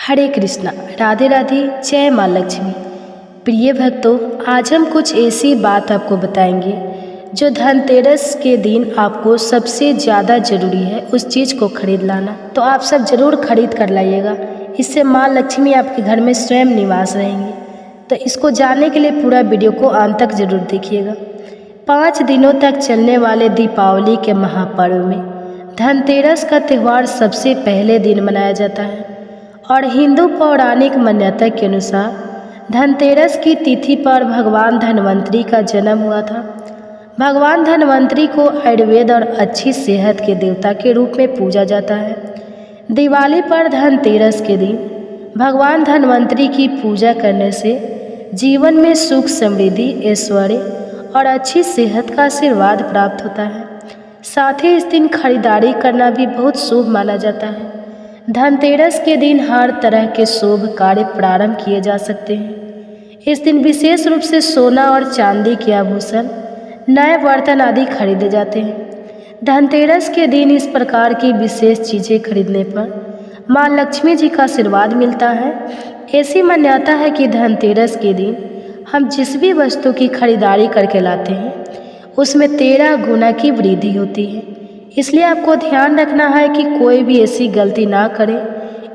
हरे कृष्णा, राधे राधे, जय माँ लक्ष्मी। प्रिय भक्तों, आज हम कुछ ऐसी बात आपको बताएंगे जो धनतेरस के दिन आपको सबसे ज़्यादा ज़रूरी है उस चीज़ को खरीद लाना। तो आप सब ज़रूर खरीद कर लाइएगा, इससे माँ लक्ष्मी आपके घर में स्वयं निवास रहेंगी। तो इसको जानने के लिए पूरा वीडियो को अंत तक ज़रूर देखिएगा। 5 दिनों तक चलने वाले दीपावली के महापर्व में धनतेरस का त्यौहार सबसे पहले दिन मनाया जाता है और हिंदू पौराणिक मान्यता के अनुसार धनतेरस की तिथि पर भगवान धन्वंतरी का जन्म हुआ था। भगवान धन्वंतरी को आयुर्वेद और अच्छी सेहत के देवता के रूप में पूजा जाता है। दिवाली पर धनतेरस के दिन भगवान धन्वंतरी की पूजा करने से जीवन में सुख, समृद्धि, ऐश्वर्य और अच्छी सेहत का आशीर्वाद प्राप्त होता है। साथ ही इस दिन खरीदारी करना भी बहुत शुभ माना जाता है। धनतेरस के दिन हर तरह के शुभ कार्य प्रारंभ किए जा सकते हैं। इस दिन विशेष रूप से सोना और चांदी के आभूषण, नए बर्तन आदि खरीदे जाते हैं। धनतेरस के दिन इस प्रकार की विशेष चीज़ें खरीदने पर माँ लक्ष्मी जी का आशीर्वाद मिलता है। ऐसी मान्यता है कि धनतेरस के दिन हम जिस भी वस्तु की खरीदारी करके लाते हैं उसमें 13 गुना की वृद्धि होती है। इसलिए आपको ध्यान रखना है कि कोई भी ऐसी गलती ना करें,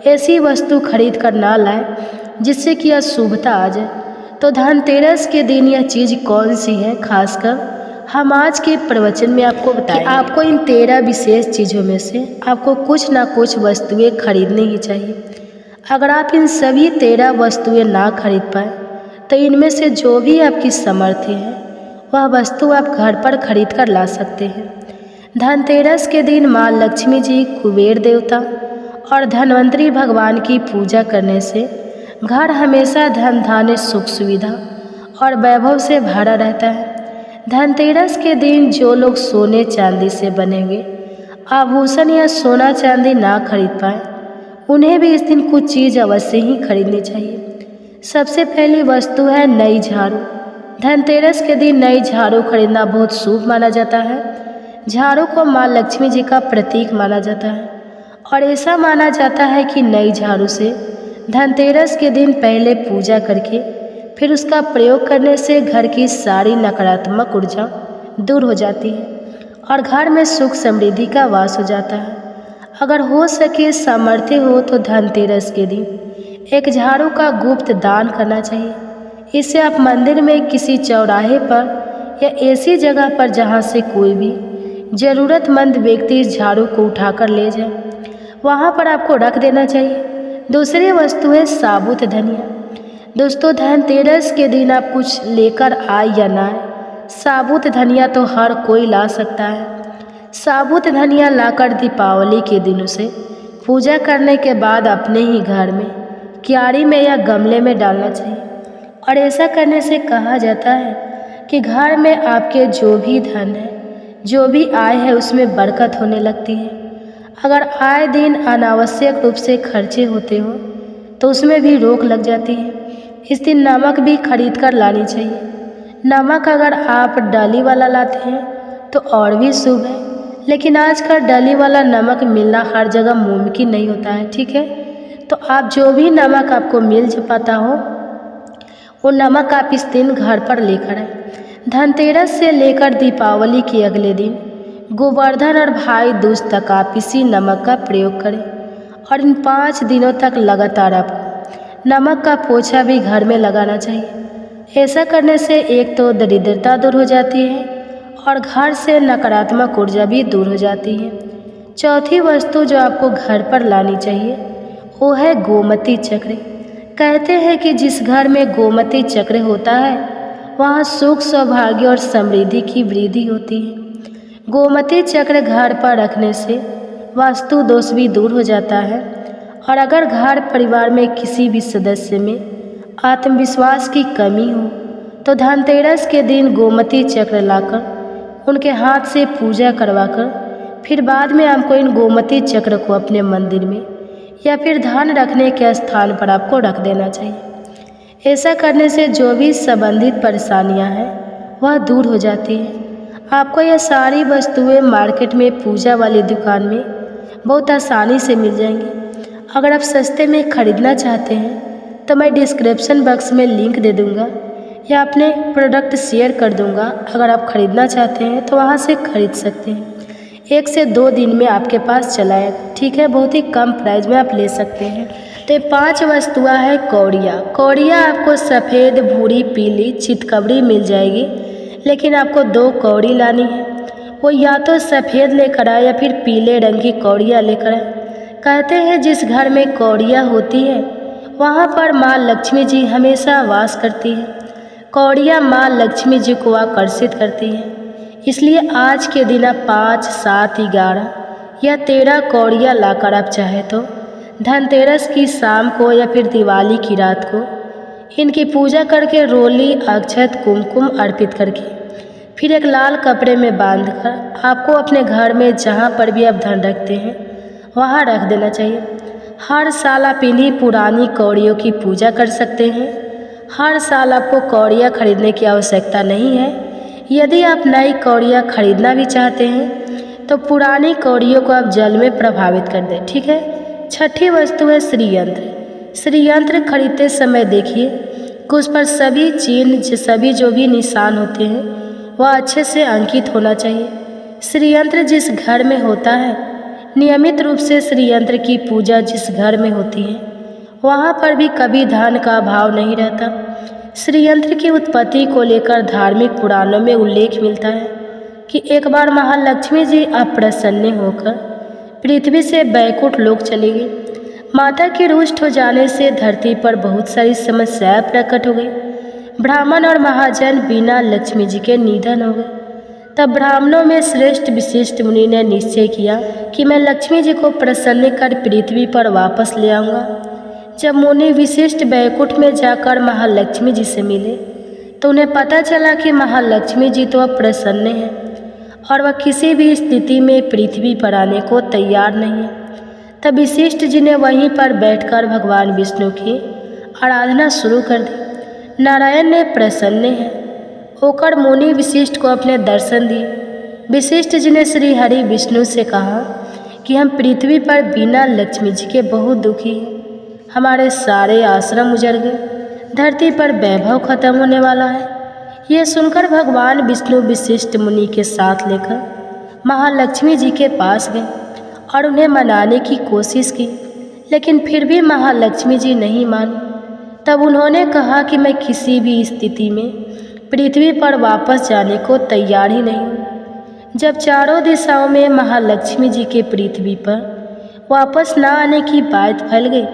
ऐसी वस्तु खरीद कर ना लाए जिससे कि अशुभता आ जाए। तो धनतेरस के दिन यह चीज़ कौन सी है, खासकर हम आज के प्रवचन में आपको बताएं। आपको इन 13 विशेष चीज़ों में से आपको कुछ ना कुछ वस्तुएं खरीदनी ही चाहिए। अगर आप इन सभी 13 वस्तुएं ना खरीद पाए तो इनमें से जो भी आपकी सामर्थ्य है वह वस्तु आप घर पर खरीद कर ला सकते हैं। धनतेरस के दिन माँ लक्ष्मी जी, कुबेर देवता और धन्वंतरी भगवान की पूजा करने से घर हमेशा धन धान्य, सुख सुविधा और वैभव से भरा रहता है। धनतेरस के दिन जो लोग सोने चांदी से बने हुए आभूषण या सोना चांदी ना खरीद पाए उन्हें भी इस दिन कुछ चीज़ अवश्य ही खरीदनी चाहिए। सबसे पहली वस्तु है नई झाड़ू। धनतेरस के दिन नई झाड़ू खरीदना बहुत शुभ माना जाता है। झाड़ू को माँ लक्ष्मी जी का प्रतीक माना जाता है और ऐसा माना जाता है कि नई झाड़ू से धनतेरस के दिन पहले पूजा करके फिर उसका प्रयोग करने से घर की सारी नकारात्मक ऊर्जा दूर हो जाती है और घर में सुख समृद्धि का वास हो जाता है। अगर हो सके, सामर्थ्य हो तो धनतेरस के दिन एक झाड़ू का गुप्त दान करना चाहिए। इससे आप मंदिर में, किसी चौराहे पर या ऐसी जगह पर जहाँ से कोई भी ज़रूरतमंद व्यक्ति इस झाड़ू को उठाकर ले जाए, वहाँ पर आपको रख देना चाहिए। दूसरी वस्तु है साबुत धनिया। दोस्तों, धनतेरस के दिन आप कुछ लेकर आए या ना आए, साबुत धनिया तो हर कोई ला सकता है। साबुत धनिया लाकर दीपावली के दिन उसे पूजा करने के बाद अपने ही घर में क्यारी में या गमले में डालना चाहिए। और ऐसा करने से कहा जाता है कि घर में आपके जो भी धन है, जो भी आय है, उसमें बरकत होने लगती है। अगर आए दिन अनावश्यक रूप से खर्चे होते हो तो उसमें भी रोक लग जाती है। इस दिन नमक भी खरीद कर लानी चाहिए। नमक अगर आप डाली वाला लाते हैं तो और भी शुभ है, लेकिन आजकल डाली वाला नमक मिलना हर जगह मुमकिन नहीं होता है, ठीक है। तो आप जो भी नमक आपको मिल पाता हो वो नमक आप इस दिन घर पर लेकर आए। धनतेरस से लेकर दीपावली के अगले दिन गोवर्धन और भाई दूज तक आप इसी नमक का प्रयोग करें और इन 5 दिनों तक लगातार आपको नमक का पोछा भी घर में लगाना चाहिए। ऐसा करने से एक तो दरिद्रता दूर हो जाती है और घर से नकारात्मक ऊर्जा भी दूर हो जाती है। चौथी वस्तु जो आपको घर पर लानी चाहिए वो है गोमती चक्र। कहते हैं कि जिस घर में गोमती चक्र होता है वहाँ सुख, सौभाग्य और समृद्धि की वृद्धि होती है। गोमती चक्र घर पर रखने से वास्तु दोष भी दूर हो जाता है और अगर घर परिवार में किसी भी सदस्य में आत्मविश्वास की कमी हो तो धनतेरस के दिन गोमती चक्र लाकर उनके हाथ से पूजा करवाकर फिर बाद में आपको इन गोमती चक्र को अपने मंदिर में या फिर धन रखने के स्थान पर आपको रख देना चाहिए। ऐसा करने से जो भी संबंधित परेशानियां हैं वह दूर हो जाती है। आपको यह सारी वस्तुएं मार्केट में पूजा वाली दुकान में बहुत आसानी से मिल जाएंगी। अगर आप सस्ते में ख़रीदना चाहते हैं तो मैं डिस्क्रिप्शन बॉक्स में लिंक दे दूँगा या अपने प्रोडक्ट शेयर कर दूँगा। अगर आप ख़रीदना चाहते हैं तो वहाँ से ख़रीद सकते हैं। 1 से 2 दिन में आपके पास चला आएगा, ठीक है। बहुत ही कम प्राइस में आप ले सकते हैं। तो ये 5 वस्तुएँ हैं कौड़ियाँ। कौड़ियाँ आपको सफ़ेद, भूरी, पीली, चितकबरी मिल जाएगी, लेकिन आपको 2 कौड़ी लानी है। वो या तो सफ़ेद लेकर आए या फिर पीले रंग की कौड़ियाँ लेकर आए। कहते हैं जिस घर में कौड़ियाँ होती है वहाँ पर माँ लक्ष्मी जी हमेशा वास करती है। कौड़ियाँ माँ लक्ष्मी जी को आकर्षित करती हैं। इसलिए आज के दिन आप 5, 7, 11 या 13 कौड़ियाँ लाकर आप चाहे तो धनतेरस की शाम को या फिर दिवाली की रात को इनकी पूजा करके रोली, अक्षत, कुमकुम अर्पित करके फिर एक लाल कपड़े में बांधकर आपको अपने घर में जहाँ पर भी आप धन रखते हैं वहाँ रख देना चाहिए। हर साल आप इन्हीं पुरानी कौड़ियों की पूजा कर सकते हैं। हर साल आपको कौड़ियाँ खरीदने की आवश्यकता नहीं है। यदि आप नई कौड़ियाँ खरीदना भी चाहते हैं तो पुरानी कौड़ियों को आप जल में प्रभावित कर दें, ठीक है। 6ठी वस्तु है श्रीयंत्र। श्रीयंत्र खरीदते समय देखिए कि उस पर सभी चिन्ह, सभी जो भी निशान होते हैं वह अच्छे से अंकित होना चाहिए। श्रीयंत्र जिस घर में होता है, नियमित रूप से श्रीयंत्र की पूजा जिस घर में होती है वहाँ पर भी कभी धन का अभाव नहीं रहता। श्रीयंत्र की उत्पत्ति को लेकर धार्मिक पुराणों में उल्लेख मिलता है कि एक बार महालक्ष्मी जी अप्रसन्न होकर पृथ्वी से बैकुंठ लोक चली गई। माता के रुष्ट हो जाने से धरती पर बहुत सारी समस्याएं प्रकट हो गई। ब्राह्मण और महाजन बिना लक्ष्मी जी के निधन हो गए। तब ब्राह्मणों में श्रेष्ठ विशिष्ट मुनि ने निश्चय किया कि मैं लक्ष्मी जी को प्रसन्न कर पृथ्वी पर वापस ले आऊँगा। जब मुनि विशिष्ट बैकुंठ में जाकर महालक्ष्मी जी से मिले तो उन्हें पता चला कि महालक्ष्मी जी तो अब प्रसन्न हैं और वह किसी भी स्थिति में पृथ्वी पर आने को तैयार नहीं है। तब विशिष्ट जी ने वहीं पर बैठकर भगवान विष्णु की आराधना शुरू कर दी। नारायण ने प्रसन्न हैं होकर मुनि विशिष्ट को अपने दर्शन दिए। विशिष्ट जी ने श्री हरि विष्णु से कहा कि हम पृथ्वी पर बिना लक्ष्मी जी के बहुत दुखी हैं। हमारे सारे आश्रम उजड़ गए, धरती पर वैभव खत्म होने वाला है। यह सुनकर भगवान विष्णु विशिष्ट मुनि के साथ लेकर महालक्ष्मी जी के पास गए और उन्हें मनाने की कोशिश की, लेकिन फिर भी महालक्ष्मी जी नहीं मानी। तब उन्होंने कहा कि मैं किसी भी स्थिति में पृथ्वी पर वापस जाने को तैयार ही नहीं हूँ। जब चारों दिशाओं में महालक्ष्मी जी के पृथ्वी पर वापस न आने की बात फैल गई,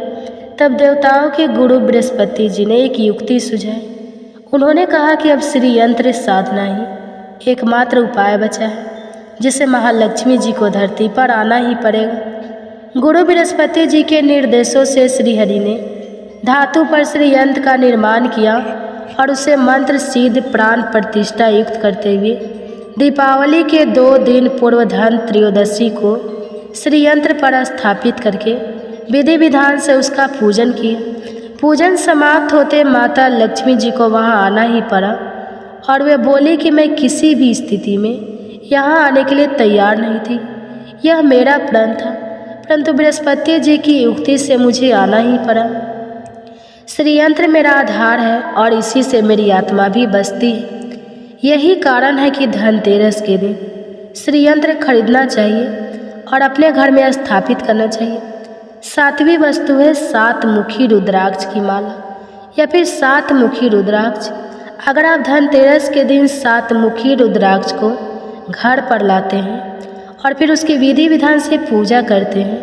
तब देवताओं के गुरु बृहस्पति जी ने एक युक्ति सुझाई। उन्होंने कहा कि अब श्रीयंत्र साधना ही एकमात्र उपाय बचा है, जिसे महालक्ष्मी जी को धरती पर आना ही पड़ेगा। गुरु बृहस्पति जी के निर्देशों से श्रीहरि ने धातु पर श्रीयंत्र का निर्माण किया और उसे मंत्र सिद्ध प्राण प्रतिष्ठा युक्त करते हुए दीपावली के 2 दिन पूर्व धन त्रयोदशी को श्रीयंत्र पर स्थापित करके विधि विधान से उसका पूजन किया। पूजन समाप्त होते माता लक्ष्मी जी को वहां आना ही पड़ा और वे बोली कि मैं किसी भी स्थिति में यहाँ आने के लिए तैयार नहीं थी। यह मेरा प्रण था, परंतु बृहस्पति जी की युक्ति से मुझे आना ही पड़ा। श्रीयंत्र मेरा आधार है और इसी से मेरी आत्मा भी बसती है। यही कारण है कि धनतेरस के दिन श्रीयंत्र खरीदना चाहिए और अपने घर में स्थापित करना चाहिए। 7वीं वस्तु है 7 मुखी रुद्राक्ष की माला या फिर 7 मुखी रुद्राक्ष। अगर आप धनतेरस के दिन 7 मुखी रुद्राक्ष को घर पर लाते हैं और फिर उसकी विधि विधान से पूजा करते हैं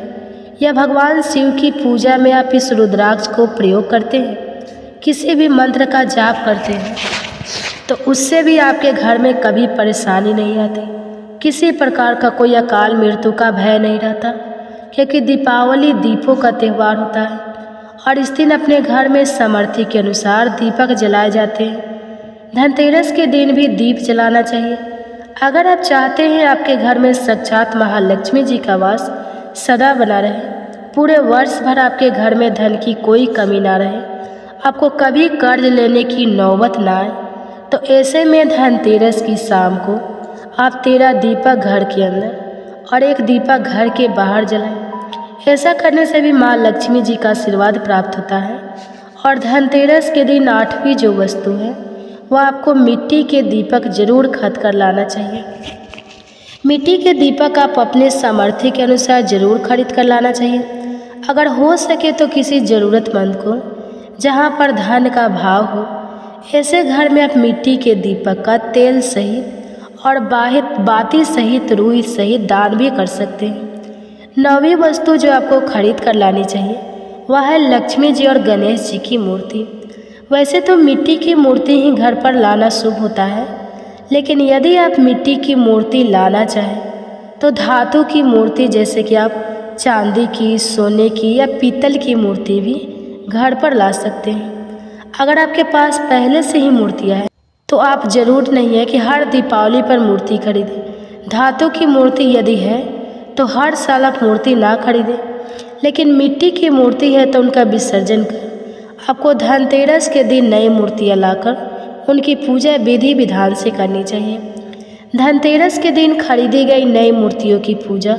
या भगवान शिव की पूजा में आप इस रुद्राक्ष को प्रयोग करते हैं, किसी भी मंत्र का जाप करते हैं, तो उससे भी आपके घर में कभी परेशानी नहीं आती। किसी प्रकार का कोई अकाल मृत्यु का भय नहीं रहता, क्योंकि दीपावली दीपों का त्यौहार होता है और इस दिन अपने घर में सामर्थ्य के अनुसार दीपक जलाए जाते हैं। धनतेरस के दिन भी दीप जलाना चाहिए। अगर आप चाहते हैं आपके घर में साक्षात महालक्ष्मी जी का वास सदा बना रहे, पूरे वर्ष भर आपके घर में धन की कोई कमी ना रहे, आपको कभी कर्ज लेने की नौबत ना आए, तो ऐसे में धनतेरस की शाम को आप 13 दीपक घर के अंदर और 1 दीपक घर के बाहर जलाएं। ऐसा करने से भी माँ लक्ष्मी जी का आशीर्वाद प्राप्त होता है। और धनतेरस के दिन 8वीं जो वस्तु है वह आपको मिट्टी के दीपक जरूर खरीद कर लाना चाहिए। मिट्टी के दीपक आप अपने सामर्थ्य के अनुसार जरूर खरीद कर लाना चाहिए। अगर हो सके तो किसी ज़रूरतमंद को, जहाँ पर धन का भाव हो, ऐसे घर में आप मिट्टी के दीपक का तेल सहित और बाती सहित रुई सहित दान भी कर सकते हैं। 9वीं वस्तु जो आपको खरीद कर लानी चाहिए वह है लक्ष्मी जी और गणेश जी की मूर्ति। वैसे तो मिट्टी की मूर्ति ही घर पर लाना शुभ होता है, लेकिन यदि आप मिट्टी की मूर्ति लाना चाहें तो धातु की मूर्ति, जैसे कि आप चांदी की, सोने की या पीतल की मूर्ति भी घर पर ला सकते हैं। अगर आपके पास पहले से ही मूर्तियाँ हैं तो आप ज़रूर नहीं है कि हर दीपावली पर मूर्ति खरीदें। धातु की मूर्ति यदि है तो हर साल आप मूर्ति ना खरीदें, लेकिन मिट्टी की मूर्ति है तो उनका विसर्जन कर आपको धनतेरस के दिन नई मूर्तियाँ लाकर उनकी पूजा विधि विधान से करनी चाहिए। धनतेरस के दिन खरीदी गई नई मूर्तियों की पूजा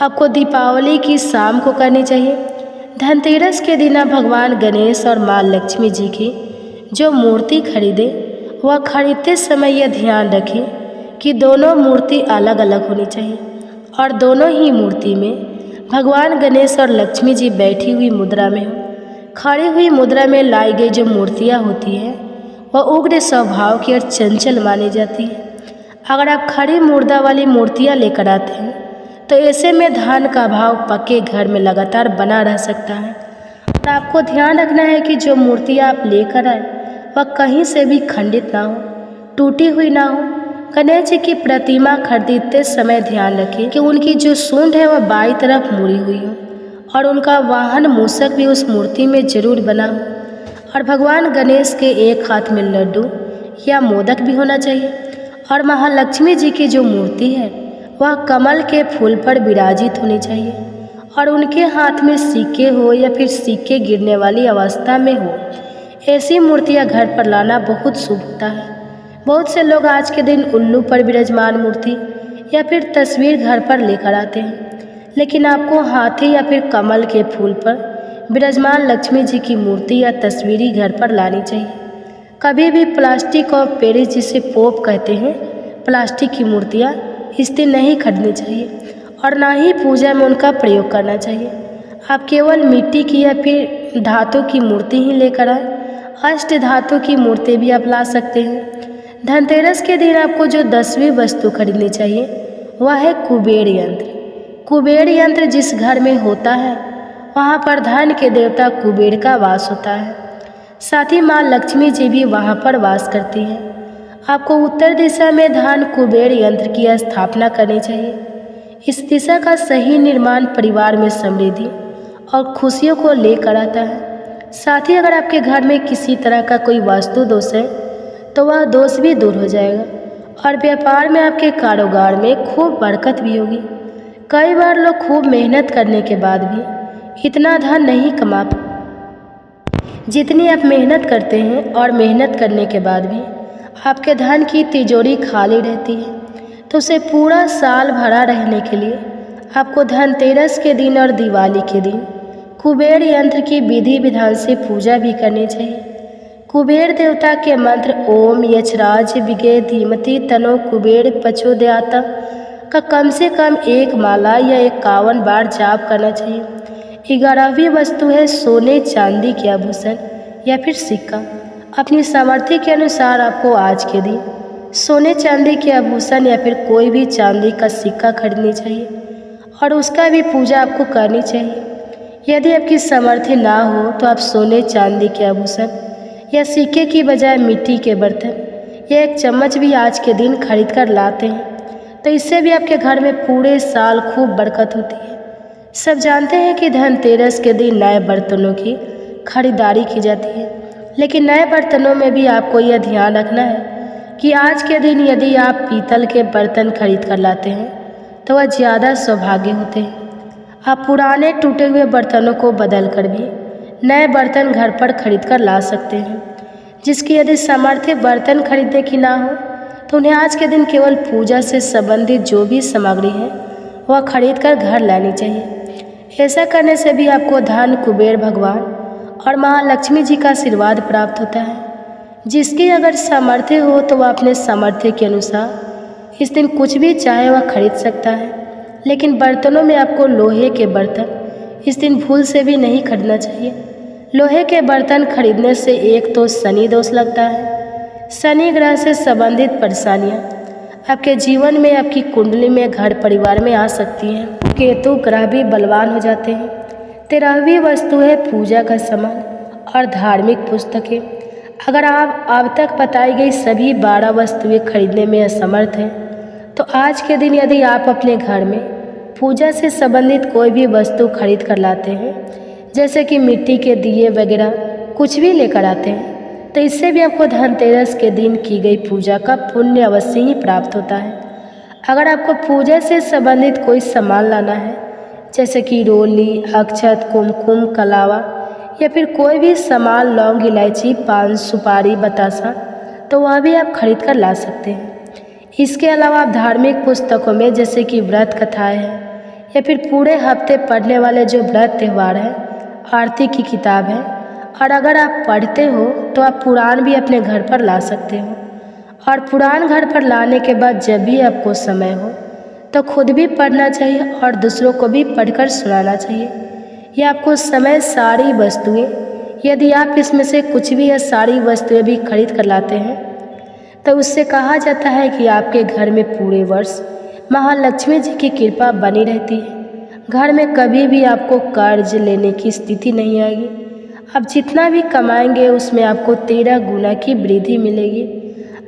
आपको दीपावली की शाम को करनी चाहिए। धनतेरस के दिन आप भगवान गणेश और माँ लक्ष्मी जी की जो मूर्ति खरीदें वह खरीदते समय यह ध्यान रखें कि दोनों मूर्ति अलग अलग होनी चाहिए और दोनों ही मूर्ति में भगवान गणेश और लक्ष्मी जी बैठी हुई मुद्रा में हो। खड़ी हुई मुद्रा में लाई गई जो मूर्तियाँ होती हैं वह उग्र स्वभाव की और चंचल मानी जाती है। अगर आप खड़ी मुर्दा वाली मूर्तियाँ लेकर आते हैं तो ऐसे में धन का भाव पक्के घर में लगातार बना रह सकता है। और आपको ध्यान रखना है कि जो मूर्तियाँ आप लेकर आए वह कहीं से भी खंडित ना हो, टूटी हुई ना हो। गणेश जी की प्रतिमा खरीदते समय ध्यान रखें कि उनकी जो सूंड है वह बाईं तरफ मुड़ी हुई हो और उनका वाहन मूषक भी उस मूर्ति में जरूर बना हो। और भगवान गणेश के एक हाथ में लड्डू या मोदक भी होना चाहिए। और महालक्ष्मी जी की जो मूर्ति है वह कमल के फूल पर विराजित होनी चाहिए और उनके हाथ में सिक्के हो या फिर सिक्के गिरने वाली अवस्था में हो। ऐसी मूर्तियाँ घर पर लाना बहुत शुभ होता है। बहुत से लोग आज के दिन उल्लू पर विराजमान मूर्ति या फिर तस्वीर घर पर लेकर आते हैं, लेकिन आपको हाथी या फिर कमल के फूल पर विराजमान लक्ष्मी जी की मूर्ति या तस्वीर घर पर लानी चाहिए। कभी भी प्लास्टिक और पेरिस, जिसे पोप कहते हैं, प्लास्टिक की मूर्तियाँ इससे नहीं खरीदनी चाहिए और ना ही पूजा में उनका प्रयोग करना चाहिए। आप केवल मिट्टी की या फिर धातु की मूर्ति ही लेकर आए। अष्ट धातु की मूर्ति भी आप ला सकते हैं। धनतेरस के दिन आपको जो 10वीं वस्तु खरीदनी चाहिए वह है कुबेर यंत्र। कुबेर यंत्र जिस घर में होता है वहाँ पर धन के देवता कुबेर का वास होता है। साथ ही माँ लक्ष्मी जी भी वहाँ पर वास करती हैं। आपको उत्तर दिशा में धन कुबेर यंत्र की स्थापना करनी चाहिए। इस दिशा का सही निर्माण परिवार में समृद्धि और खुशियों को लेकर आता है। साथ ही अगर आपके घर में किसी तरह का कोई वास्तु दोष है तो वह दोष भी दूर हो जाएगा और व्यापार में, आपके कारोबार में खूब बरकत भी होगी। कई बार लोग खूब मेहनत करने के बाद भी इतना धन नहीं कमा पाते जितनी आप मेहनत करते हैं, और मेहनत करने के बाद भी आपके धन की तिजोरी खाली रहती है। तो उसे पूरा साल भरा रहने के लिए आपको धनतेरस के दिन और दिवाली के दिन कुबेर यंत्र की विधि विधान से पूजा भी करनी चाहिए। कुबेर देवता के मंत्र ओम यक्षराज विगे धीमति तनो कुबेर पचोदयाता का कम से कम 1 माला या 51 बार जाप करना चाहिए। 11वीं वस्तु है सोने चांदी के आभूषण या फिर सिक्का। अपनी सामर्थ्य के अनुसार आपको आज के दिन सोने चांदी के आभूषण या फिर कोई भी चांदी का सिक्का खरीदनी चाहिए और उसका भी पूजा आपको करनी चाहिए। यदि आपकी सामर्थ्य ना हो तो आप सोने चांदी के आभूषण या सिक्के की बजाय मिट्टी के बर्तन या 1 चम्मच भी आज के दिन खरीद कर लाते हैं तो इससे भी आपके घर में पूरे साल खूब बरकत होती है। सब जानते हैं कि धनतेरस के दिन नए बर्तनों की खरीदारी की जाती है, लेकिन नए बर्तनों में भी आपको यह ध्यान रखना है कि आज के दिन यदि आप पीतल के बर्तन खरीद कर लाते हैं तो वह ज़्यादा सौभाग्य होते हैं। आप पुराने टूटे हुए बर्तनों को बदल कर भी नए बर्तन घर पर खरीद कर ला सकते हैं। जिसकी यदि सामर्थ्य बर्तन खरीदने की ना हो तो उन्हें आज के दिन केवल पूजा से संबंधित जो भी सामग्री है वह खरीद कर घर लानी चाहिए। ऐसा करने से भी आपको धन, कुबेर भगवान और महालक्ष्मी जी का आशीर्वाद प्राप्त होता है। जिसकी अगर सामर्थ्य हो तो वह अपने सामर्थ्य के अनुसार इस दिन कुछ भी चाहे वह खरीद सकता है। लेकिन बर्तनों में आपको लोहे के बर्तन इस दिन भूल से भी नहीं खरीदना चाहिए। लोहे के बर्तन खरीदने से एक तो शनि दोष लगता है। शनि ग्रह से संबंधित परेशानियाँ आपके जीवन में, आपकी कुंडली में, घर परिवार में आ सकती हैं। केतु ग्रह भी बलवान हो जाते हैं। 13वीं वस्तु है पूजा का सामान और धार्मिक पुस्तकें। अगर आप अब तक बताई गई सभी 12 वस्तुएं खरीदने में असमर्थ हैं तो आज के दिन यदि आप अपने घर में पूजा से संबंधित कोई भी वस्तु खरीद कर लाते हैं, जैसे कि मिट्टी के दिए वगैरह कुछ भी लेकर आते हैं, तो इससे भी आपको धनतेरस के दिन की गई पूजा का पुण्य अवश्य ही प्राप्त होता है। अगर आपको पूजा से संबंधित कोई सामान लाना है, जैसे कि रोली, अक्षत, कुमकुम, कलावा या फिर कोई भी सामान, लौंग, इलायची, पान, सुपारी, बतासा, तो वह भी आप खरीद कर ला सकते हैं। इसके अलावा आप धार्मिक पुस्तकों में जैसे कि व्रत कथाएँ हैं या फिर पूरे हफ्ते पढ़ने वाले जो व्रत त्यौहार हैं, आरती की किताब है, और अगर आप पढ़ते हो तो आप पुराण भी अपने घर पर ला सकते हो। और पुराण घर पर लाने के बाद जब भी आपको समय हो तो खुद भी पढ़ना चाहिए और दूसरों को भी पढ़कर सुनाना चाहिए। यह आपको समय, सारी वस्तुएं, यदि आप इसमें से कुछ भी या सारी वस्तुएं भी खरीद कर लाते हैं तो उससे कहा जाता है कि आपके घर में पूरे वर्ष महालक्ष्मी जी की कृपा बनी रहती है। घर में कभी भी आपको कर्ज लेने की स्थिति नहीं आएगी। आप जितना भी कमाएंगे उसमें आपको 13 गुना की वृद्धि मिलेगी।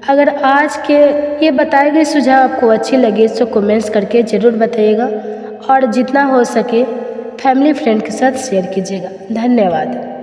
अगर आज के ये बताए गए सुझाव आपको अच्छे लगे तो कमेंट्स करके ज़रूर बताइएगा और जितना हो सके फैमिली फ्रेंड के साथ शेयर कीजिएगा। धन्यवाद।